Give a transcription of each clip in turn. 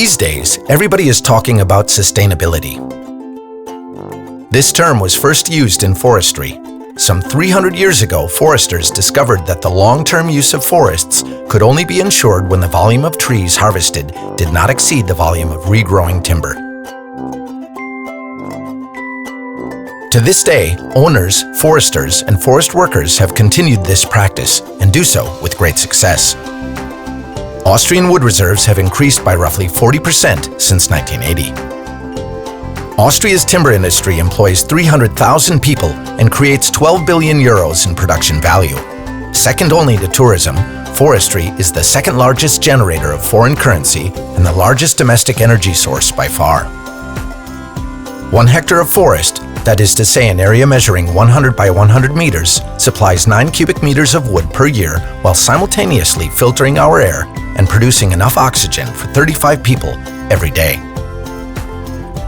These days, everybody is talking about sustainability. This term was first used in forestry. Some 300 years ago, foresters discovered that the long-term use of forests could only be ensured when the volume of trees harvested did not exceed the volume of regrowing timber. To this day, owners, foresters, and forest workers have continued this practice and do so with great success. Austrian wood reserves have increased by roughly 40% since 1980. Austria's timber industry employs 300,000 people and creates 12 billion euros in production value. Second only to tourism, forestry is the second largest generator of foreign currency and the largest domestic energy source by far. 1 hectare of forest, that is to say an area measuring 100 by 100 meters, supplies 9 cubic meters of wood per year while simultaneously filtering our air and producing enough oxygen for 35 people every day.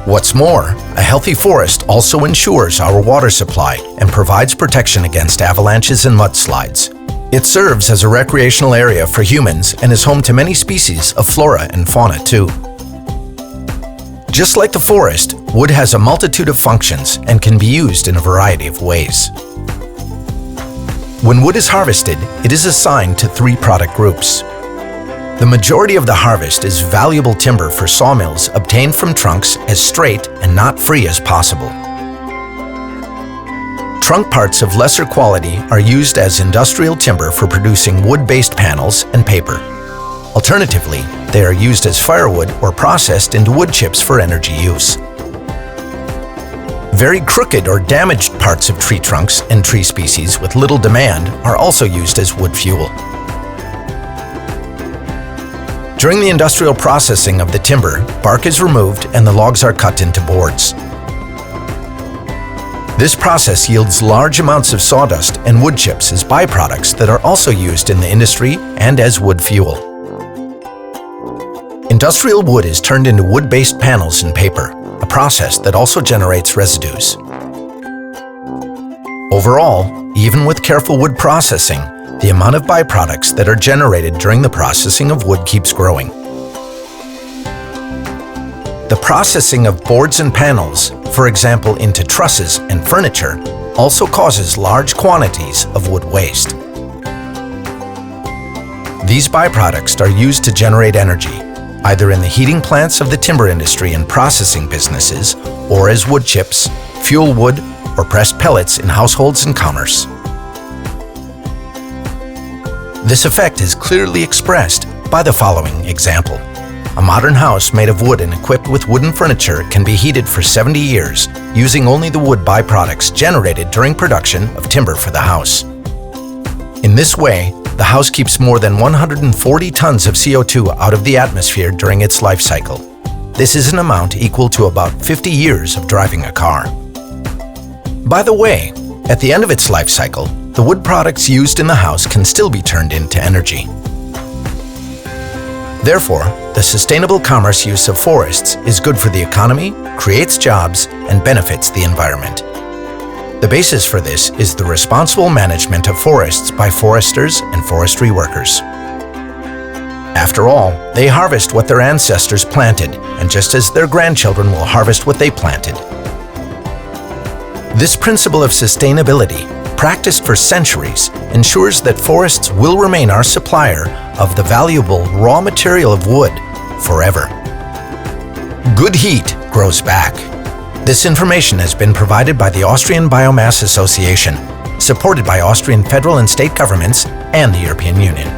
What's more, a healthy forest also ensures our water supply and provides protection against avalanches and mudslides. It serves as a recreational area for humans and is home to many species of flora and fauna too. Just like the forest, wood has a multitude of functions and can be used in a variety of ways. When wood is harvested, it is assigned to 3 product groups. The majority of the harvest is valuable timber for sawmills obtained from trunks as straight and not free as possible. Trunk parts of lesser quality are used as industrial timber for producing wood-based panels and paper. Alternatively, they are used as firewood or processed into wood chips for energy use. Very crooked or damaged parts of tree trunks and tree species with little demand are also used as wood fuel. During the industrial processing of the timber, bark is removed and the logs are cut into boards. This process yields large amounts of sawdust and wood chips as byproducts that are also used in the industry and as wood fuel. Industrial wood is turned into wood-based panels and paper, a process that also generates residues. Overall, even with careful wood processing, the amount of byproducts that are generated during the processing of wood keeps growing. The processing of boards and panels, for example into trusses and furniture, also causes large quantities of wood waste. These byproducts are used to generate energy, either in the heating plants of the timber industry and processing businesses, or as wood chips, fuel wood, or pressed pellets in households and commerce. This effect is clearly expressed by the following example. A modern house made of wood and equipped with wooden furniture can be heated for 70 years using only the wood byproducts generated during production of timber for the house. In this way, the house keeps more than 140 tons of CO2 out of the atmosphere during its life cycle. This is an amount equal to about 50 years of driving a car. By the way, at the end of its life cycle, the wood products used in the house can still be turned into energy. Therefore, the sustainable commerce use of forests is good for the economy, creates jobs, and benefits the environment. The basis for this is the responsible management of forests by foresters and forestry workers. After all, they harvest what their ancestors planted, and just as their grandchildren will harvest what they planted. This principle of sustainability, practiced for centuries, ensures that forests will remain our supplier of the valuable raw material of wood forever. Good heat grows back. This information has been provided by the Austrian Biomass Association, supported by Austrian federal and state governments and the European Union.